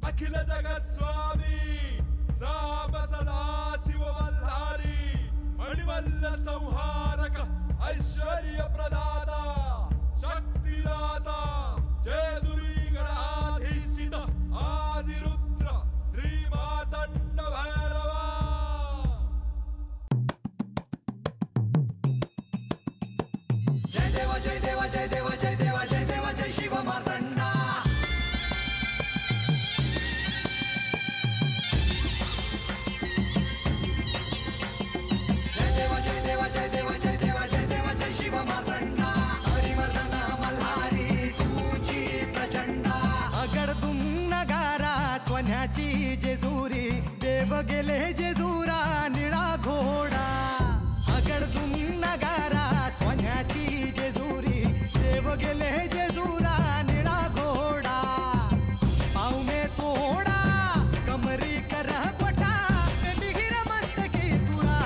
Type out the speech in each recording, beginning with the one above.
अखिल जगत स्वामी साब सदा शिव मल्हारी मणिमल्ल संहारक ऐश्वर्य प्रदाता शक्तिदाता जय दुरी गणाधीशित आदिरुद्र श्री मातंड भैरवा। जय देवा जय देवा जय देवा जय देवा जय देवा जय शिव मातंडा। जय देवा जय देवा जय देवा जय देवा जय देवा जय शिव मातंडा। हरिवर्धन मल्हारी तुझी प्रचंडा। अगडदुम नगारा सोन्याची जेजुरी देव गेले जेजुरा निळा घोडा। अगडदुम नगारा सोन्याची जेजुरी देव गेले जेजुरा निळा घोडा। पाव में तोडा कमरी कर पटा मिहिर मस्तकी तुरा।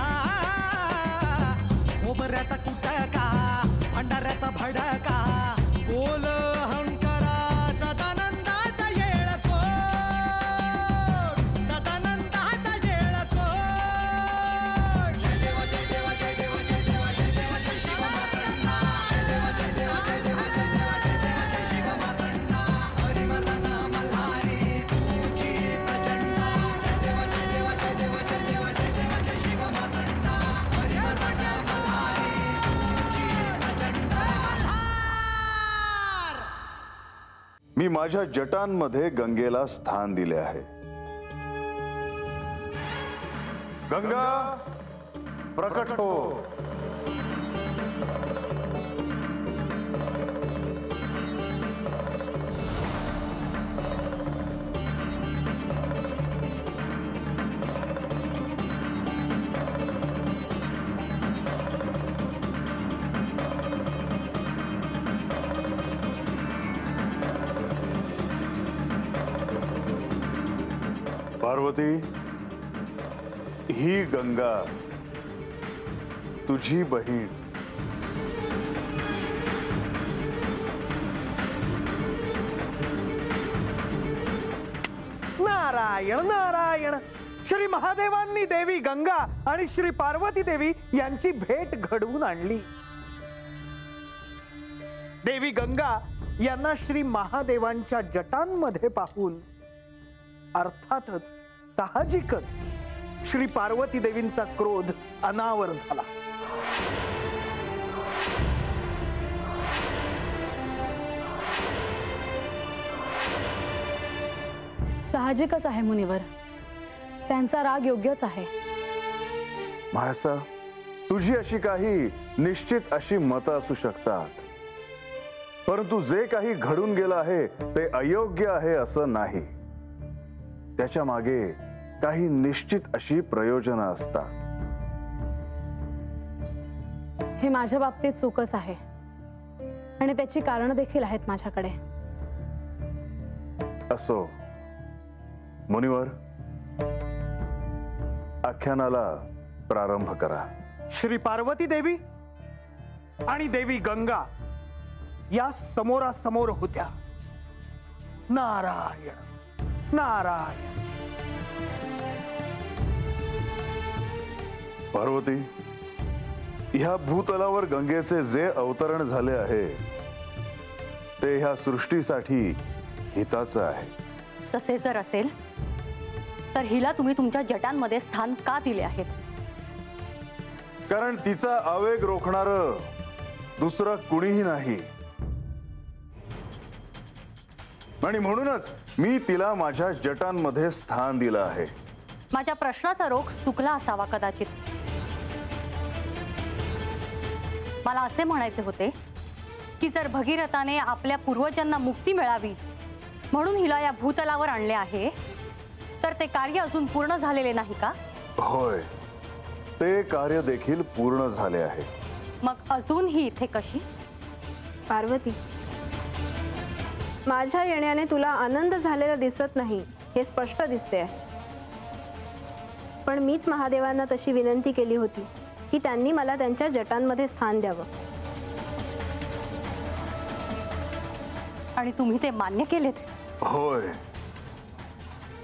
खोबऱ्याचा कुटका भंडाऱ्याचा भडका बोल अहंकारा सदानंदाचा येळकोट। सदानंदाचा येळकोट। जय देवा जय देवा जय देवा जय देवा जय देवा जय शिव मातंडा। जय देवा जय देवा जय देवा जय देवा जय देवा जय शिव मातंडा। हरिवर्धन मल्हारी तुझी प्रचंडा। जय देवा जय देवा जय देवा जय देवा जय देवा जय शिव मातंडा। हरिवर्धन मल्हारी तुझी प्रचंडा। मी माझ्या जटांमध्ये गंगेला स्थान दिले आहे। गंगा प्रकट हो। पार्वती, ही गंगा तुझी बहीण। नारायण नारायण। श्री महादेवांनी देवी गंगा आणि श्री पार्वती देवी यांची भेट घडवून आणली। देवी गंगा यांना श्री महादेवांच्या जटांमध्ये पाहून अर्थातच साहजिकच श्री पार्वती देवींचा क्रोध अनावर झाला। साहजिकच आहे मुनिवर, त्यांचा राग योग्यच आहे। म्हाळसा, तुझी अशी काही निश्चित अशी मतं असू शकतात, परंतु जे काही घडून गेलं आहे ते अयोग्य आहे असं नाही। त्याच्या मागे काही निश्चित अशी प्रयोजनं असतात। हे माझ्या बाबतीत चूकच आहे आणि त्याची कारण देखील आहेत माझ्याकडे। असो मुनिवर, आख्यानाला प्रारंभ करा। श्री पार्वती देवी आणि देवी गंगा या समोरासमोर होत्या। नारायण नारायण। पार्वती, ह्या भूतलावर गंगेचे जे अवतरण झाले आहे ते ह्या सृष्टीसाठी हिताचं आहे। तसे जर असेल तर हिला तुम्ही तुमच्या जटांमध्ये स्थान का दिले आहे? कारण तिचा आवेग रोखणारं दुसरं कुणीही नाही आणि म्हणूनच मी तिला माझ्या जटांमध्ये स्थान दिलं आहे। माझ्या प्रश्नाचा रोख चुकला असावा कदाचित। मला असे म्हणायचे होते की जर भगीरथाने आपल्या पूर्वजांना मुक्ती मिळावी म्हणून हिला या भूतलावर आणले आहे तर ते कार्य अजून पूर्ण झालेले नाही का? होय, ते कार्य देखील पूर्ण झाले आहे। मग अजून ही इथे कशी? पार्वती, माझ्या येण्याने तुला आनंद झालेला दिसत नाही हे स्पष्ट दिसते आहे। पण मीच महादेवांना तशी विनंती केली होती की त्यांनी मला त्यांच्या जटांमध्ये स्थान द्यावं आणि तुम्ही ते मान्य केलेत? होय,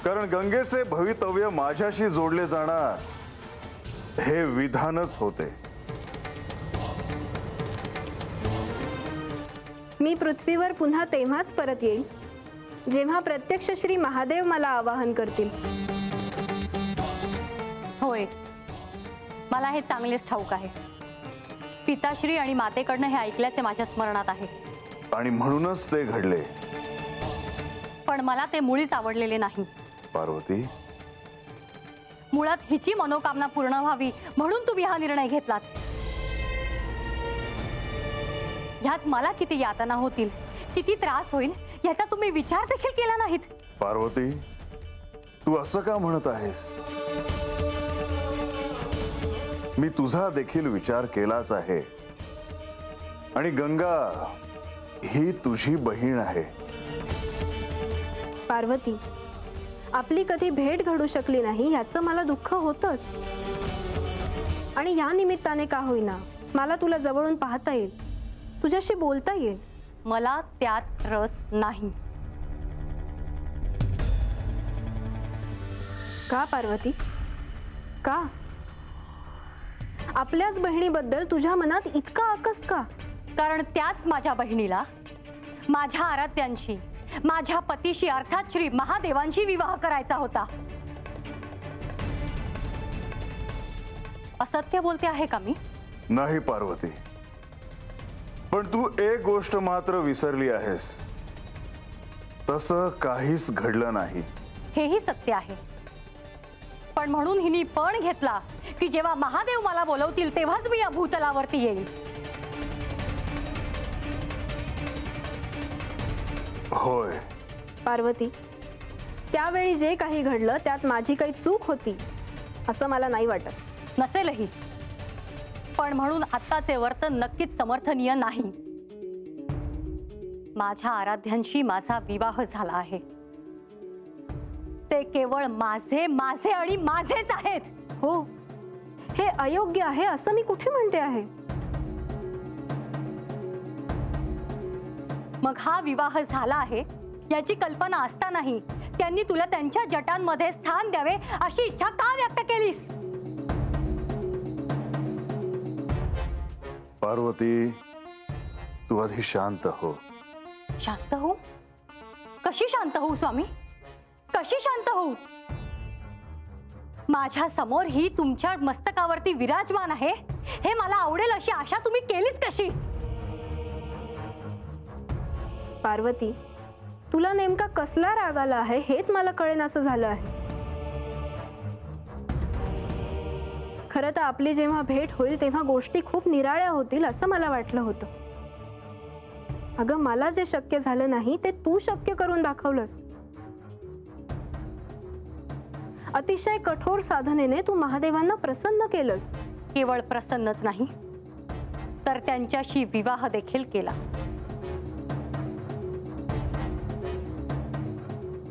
कारण गंगेचे भवितव्य माझ्याशी जोडले जाणार हे विधानच होते. मी पृथ्वीवर पुन्हा तेव्हाच परत येईल जेव्हा प्रत्यक्ष श्री महादेव मला आवाहन करतील. होय, मला हे चांगलेच ठाऊक आहे. पिताश्री आणि मातेकडनं हे ऐकल्याचे माझ्या स्मरणात आहे. आणि म्हणूनच ते घडले. पण मला ते मुळीच आवडलेले नाही. पार्वती, मुळात हिची मनोकामना पूर्ण व्हावी म्हणून तुम्ही हा निर्णय घेतलात. ह्यात मला किती यातना होतील, किती त्रास होईल याचा तुम्ही विचार देखील केला नाहीत. पार्वती, तू असं का म्हणत आहेस? मी तुझा देखील विचार केलाच आहे. आणि गंगा ही तुझी बहीण आहे. पार्वती, आपली कधी भेट घडू शकली नाही याचं मला दुःख होतच. आणि या निमित्ताने का होईना मला तुला जवळून पाहता येईल, तुझ्याशी बोलता येईल. मला त्यात रस नाही. का पार्वती, का? आपल्याच बहिणीबद्दल तुझ्या मनात इतका आकस का? कारण त्याच माझ्या बहिणीला माझ्या आराध्यांशी, माझ्या पतीशी अर्थात श्री महादेवांशी विवाह करायचा होता. असत्य बोलते आहे का मी? नाही पार्वती, पण तू एक गोष्ट मात्र विसरली आहेस. तसं काहीच घडलं नाही. हेही सत्य आहे. पण म्हणून हिने पण घेतला की जेव्हा महादेव मला बोलवतील तेव्हाच मी या भूतलावरती येईल. होय पार्वती, त्यावेळी जे काही घडलं त्यात माझी काही चूक होती असं मला नाही वाटत. नसेलही, पण म्हणून आत्ताचे वर्तन नक्कीच समर्थनीय नाही. माझ्या आराध्यांशी माझा विवाह झाला आहे. ते केवळ माझे माझे आणि माझेच आहेत. हो, हे अयोग्य आहे असं मी कुठे म्हणते आहे? मग हा विवाह झाला आहे याची कल्पना असतानाही त्यांनी तुला त्यांच्या जटांमध्ये स्थान द्यावे अशी इच्छा का व्यक्त केलीस? पार्वती, तू आधी शांत हो. शांत हो? कशी शांत होऊ स्वामी? कशी शांत होऊ? माझ्या समोर ही तुमच्या मस्तकावरती विराजमान आहे हे मला आवडेल अशी आशा तुम्ही केलीच कशी? पार्वती, तुला नेमका कसला राग आला आहे हेच मला कळेनासं झालं आहे. खरं तर आपली जेव्हा भेट होईल तेव्हा गोष्टी खूप निराळ्या होतील असं मला वाटलं होतं. अगं, मला जे शक्य झालं नाही ते तू शक्य करून दाखवलंस. अतिशय कठोर साधनेने तू महादेवांना प्रसन्न केलंस. केवळ प्रसन्नच नाही तर त्यांच्याशी विवाह देखील केला.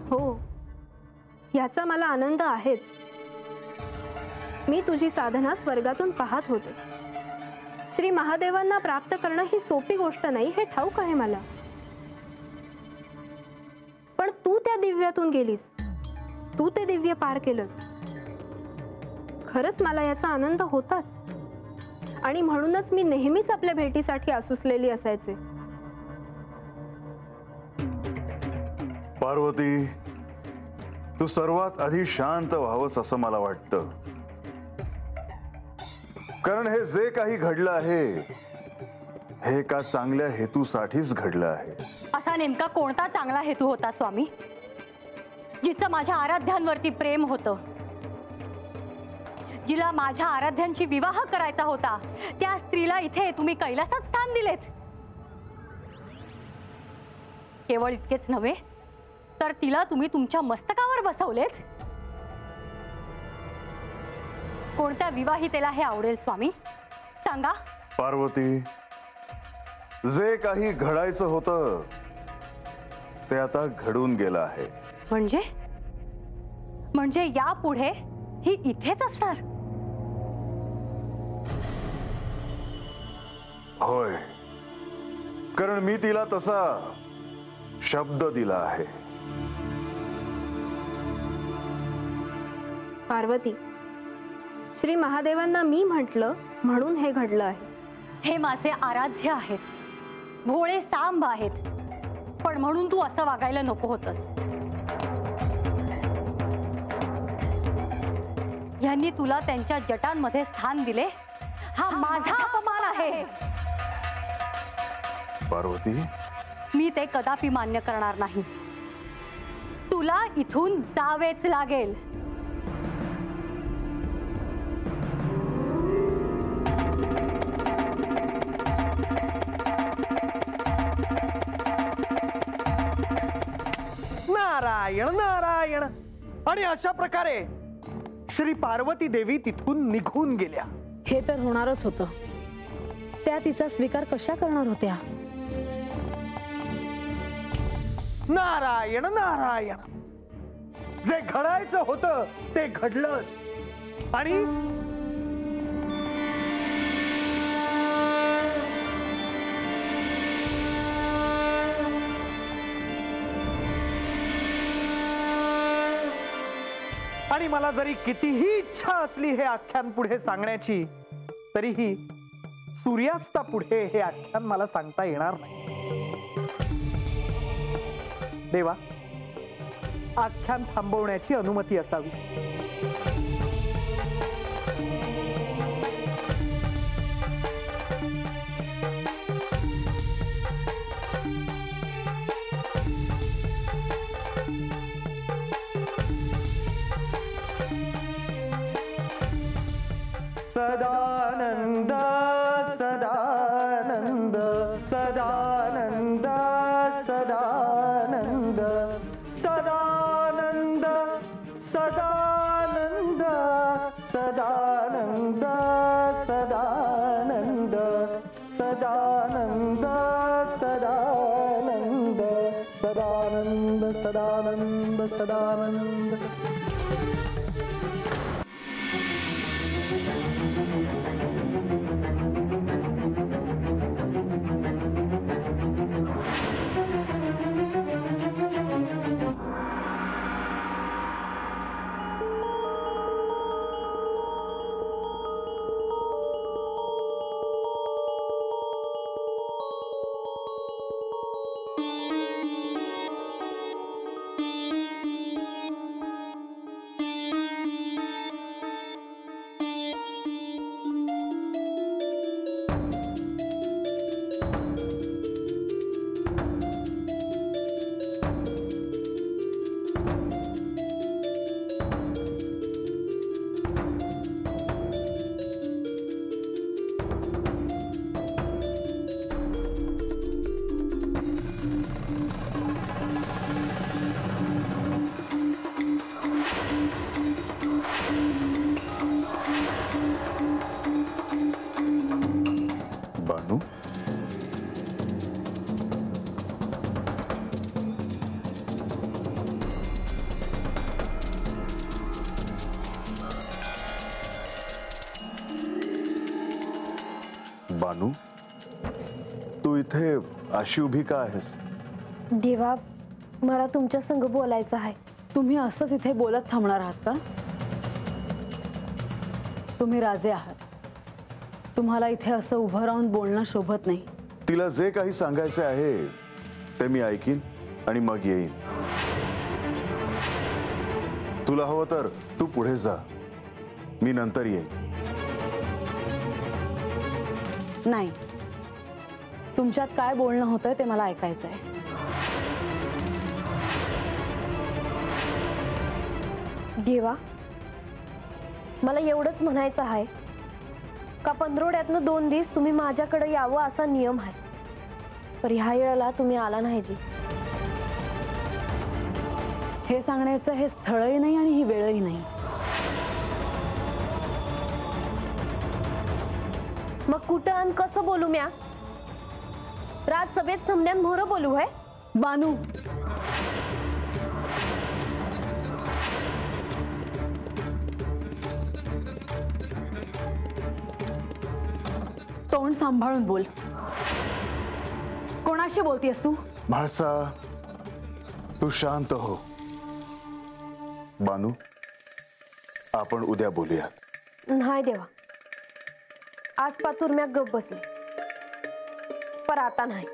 हो, याचा मला आनंद आहेच. मी तुझी साधना स्वर्गातून पाहत होते. श्री महादेवांना प्राप्त करणं ही सोपी गोष्ट नाही हे ठाऊक आहे मला. पण तू त्या दिव्यातून गेलीस, तू ते दिव्य पार केलंस. खरंच मला याचा आनंद होताच. आणि म्हणूनच मी नेहमीच आपल्या भेटीसाठी आसुसलेली असायचे. पार्वती, तू सर्वात आधी शांत व्हावंस असं मला वाटतं. कारण हे जे काही घडलं आहे हे एका चांगल्या हेतूसाठीच घडलं आहे. असा नेमका कोणता चांगला हेतू होता स्वामी? जिचं माझ्या आराध्यांवरती प्रेम होतं, जिला माझ्या आराध्यांशी विवाह करायचा होता, त्या स्त्रीला इथे तुम्ही कैलासात स्थान दिलेत. केवळ इतकेच नव्हे तर तिला तुम्ही तुमच्या मस्तकावर बसवलेत. कोणत्या विवाहितेला हे आवडेल स्वामी? सांगा. पार्वती, जे काही घडायचं होतं ते आता घडून गेलं आहे. म्हणजे यापुढे ही इथेच असणार? होय, कारण मी तिला तसा शब्द दिला आहे. पार्वती, श्री महादेवांना मी म्हटलं म्हणून हे घडलं आहे. हे माझे आराध्य आहेत, भोळे सांब आहेत, पण म्हणून तू असं वागायला नको होतंस. यांनी तुला त्यांच्या जटांमध्ये स्थान दिले, हा माझा अपमान आहे. पार्वती, मी ते कदापि मान्य करणार नाही. तुला इथून जावेच लागेल. नारायण नारायण. आणि अशा प्रकारे श्री पार्वती देवी तिथून निघून गेल्या. हे तर होणारच होतं. त्या तिचा स्वीकार कशा करणार होत्या? नारायण नारायण. जे घडायचं होतं ते घडलंच. आणि आणि मला जरी कितीही इच्छा असली हे आख्यान पुढे सांगण्याची, तरीही सूर्यास्तापुढे हे आख्यान मला सांगता येणार नाही. देवा, आख्यान थांबवण्याची अनुमती असावी. सदानंद सदानंद सदानंद सदानंद सदानंद सदानंद सदानंद सदानंद सदानंद सदानंद सदानंद सदानंद सदानंद. बानू, बानू, तू इथे अशी उभी का आहेस? देवा, मला तुमच्या संग बोलायचं आहे. तुम्ही असंच इथे बोलत थांबणार आहात का? तुम्ही राजे आहात. तुम्हाला इथे असं उभं राहून बोलणं शोभत नाही. तिला जे काही सांगायचे आहे ते मी ऐकीन आणि मग येईन. तुला हवं तर तू पुढे जा, मी नंतर येईन. नाही, तुमच्यात काय बोलणं होतंय ते मला ऐकायचंय. देवा, मला एवढंच म्हणायचं आहे का पंधरवड्यातनं 2 दिवस तुम्ही माझ्याकडे यावं असा नियम आहे. पर ह्या वेळेला तुम्ही आला नाही जी. हे सांगण्याचं हे स्थळही नाही आणि ही वेळही नाही. मग कुठं आणि कसं बोलू म्या? राजसभेत समद्यान मोहरं बोलू आहे? बानू, तोंड सांभाळून बोल. कोणाशी बोलतीयस तू? म्हाळसा, तू शांत हो. बानू, आपण उद्या बोलूया. नाही देवा, आज पातुरम्या गप बसली, पर आता नाही.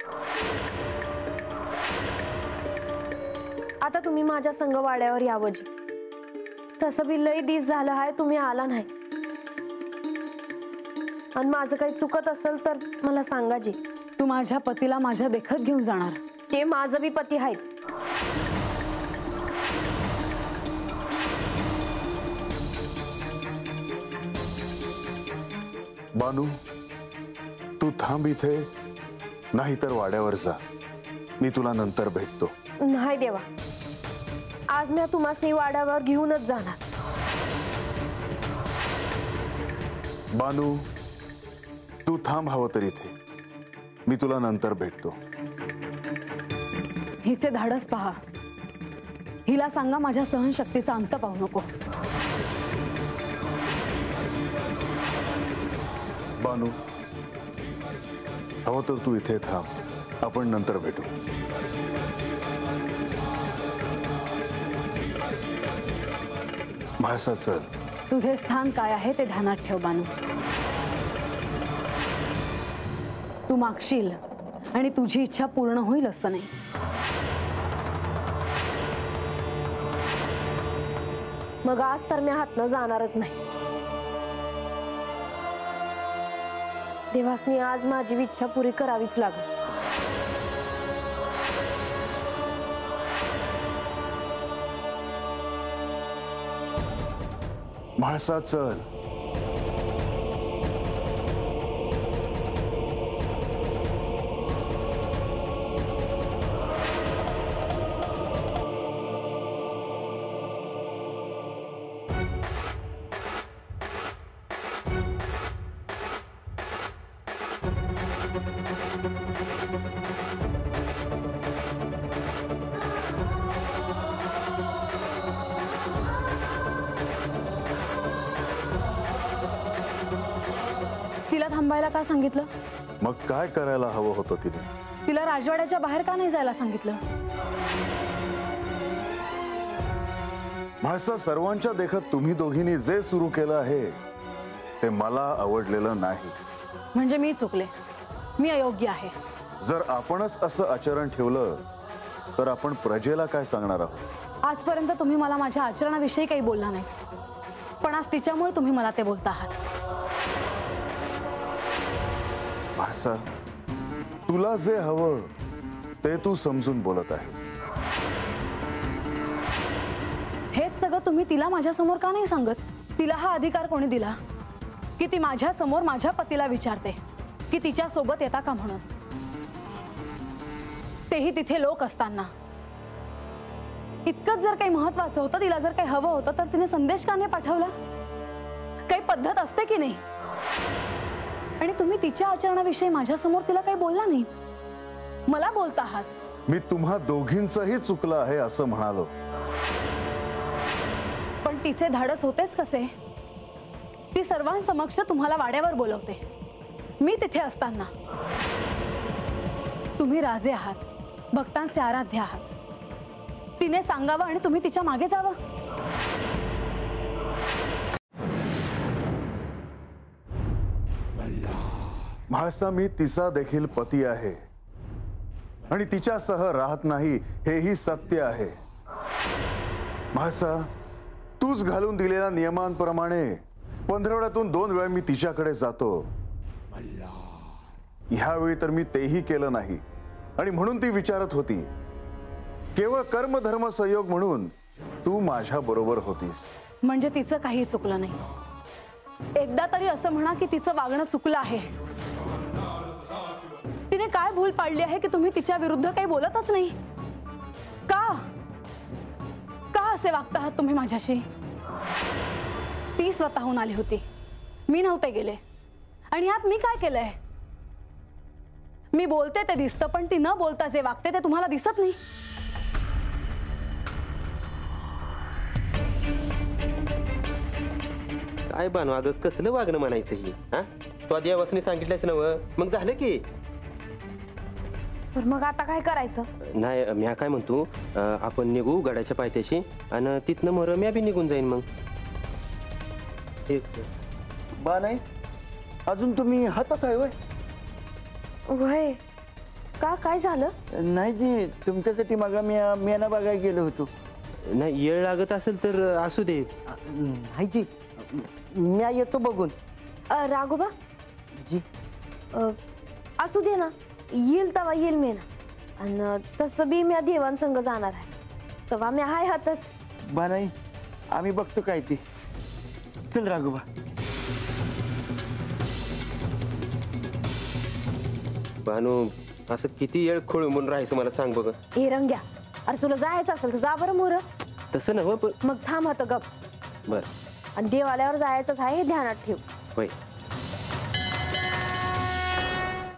आता तुम्ही माझ्या संग वाड्यावर यावं जी. तसं बी लई दिस झालं आहे तुम्ही आला नाही. आणि माझं काही चुकत असेल तर मला सांगा जी. तू माझ्या पतीला माझ्या देखत घेऊन जाणार? ते माझं बी पती आहेत. बानू, तू थांब इथे, नाहीतर वाड्यावर जा. मी तुला नंतर भेटतो. नाही देवा, आज मी तुम्हासनी वाड्यावर घेऊनच जाणार. बानू, तू थांब हवं तर इथे. मी तुला नंतर भेटतो. हिचे धाडस पहा. हिला सांगा माझ्या सहनशक्तीचा अंत पाहू नको. बानू, हवं तर तू इथे थांब. आपण नंतर भेटू. म्हाळसा, चल. तुझे स्थान काय आहे ते ध्यानात ठेव बानू. तू मागशील आणि तुझी इच्छा पूर्ण होईल असं नाही. मग आज तर मी हातनं जाणारच नाही. देवासनी आज माझी इच्छा पुरी करावीच लागेल. म्हाळसा, चल. तिला थांबायला का सांगितलं? मग काय करायला हवं होतं तिने? तिला राजवाड्याच्या बाहेर का नाही जायला सांगितलं? म्हाळसा, सर्वांच्या देखत तुम्ही दोघींनी जे सुरू केलं आहे ते मला आवडलेलं नाही. म्हणजे मी चुकले, मी अयोग्य आहे. जर आपणच असं आचरण ठेवलं तर आपण प्रजेला काय सांगणार आहोत? आजपर्यंत तुम्ही मला माझ्या आचरणाविषयी काही बोलला नाही, पण आज तिच्यामुळे तुम्ही मला ते बोलता आहात. म्हाळसा, तुला जे हवं ते तू समजून बोलत आहेस. हेच सगळं तुम्ही तिला माझ्या समोर का नाही सांगत? तिला हा अधिकार कोणी दिला की ती माझ्या समोर माझ्या पतीला विचारते की तिच्या सोबत येता का म्हणून? तेही तिथे लोक असताना. इतकंच जर काही महत्वाचं होतं, तिला जर काही हवं होतं, तर तिने संदेश का नाही पाठवला? काही पद्धत असते की नाही? आणि तुम्ही तिच्या आचरणाविषयी माझ्या समोर तिला काही बोलला नाही, मला बोलता आहात. मी तुम्हा दोघींचंही चुकलं आहे असं म्हणालो. पण तिचे धाडस होतेच कसे? ती सर्वांसमक्ष तुम्हाला वाड्यावर बोलवते, मी तिथे असताना. तुम्ही राजे आहात, भक्तांचे आराध्य आहात. तिने सांगावं आणि तुम्ही तिच्या मागे जावं. म्हाळसा, मी तिचा देखील पती आहे आणि तिच्यासह राहत नाही हेही सत्य आहे. म्हाळसा, तूच घालून दिलेल्या नियमांप्रमाणे पंधरवड्यातून 2 वेळा मी तिच्याकडे जातो. ह्यावेळी तर मी तेही केलं नाही आणि म्हणून ती विचारत होती. केवळ कर्म धर्म संयोग म्हणून तू माझ्या बरोबर होतीस. म्हणजे तिचं काही चुकलं नाही. एकदा तरी असं म्हणा की तिचं वागणं चुकलं आहे. तिने काय भूल पाडली आहे की तुम्ही तिच्या विरुद्ध काही बोलतच नाही? का का असे वागता आहात तुम्ही माझ्याशी? ती स्वतःहून आली होती, मी नव्हते गेले. आणि यात मी काय केलंय? मी बोलते ते दिसतं, पण ती न बोलता जे वागते ते तुम्हाला दिसत नाही. काय बानू, अगं कसलं वागणं म्हणायचं ही? हा, तू आधी देवासनी सांगितलंस ना, मग झालं की. तर मग आता काय करायचं? नाही, मी काय म्हणतो, आपण निघू गडाच्या पायथ्याशी आणि तिथनं मर मी बी निघून जाईन. मग ठीक बा नाही अजून तुम्ही हातात आहे वय वय का काय झालं? नाही जी तुमच्यासाठी मग मी मेना बघायला गेलो होतो. नाही येळ लागत असेल तर असू दे. नाही जी मी येतो बघून. राघोबा जी असू दे ना, येईल तवा येईल मी ना. आणि तसं बी मी देवांसंग जाणार आहे, तेव्हा मी हाय हातच. बा नाही आम्ही बघतो काय ते. चल राघोबा. भानू असं किती येळ खोळ म्हणून राहायचं मला सांग बघ. ए रंग्या, अरे तुला जायचं असेल तर जा बरं मोर. तसं नव्ह मग थांब आता गप. बर आणि देवालयावर जायचंच आहे हे ध्यानात ठेव. होय.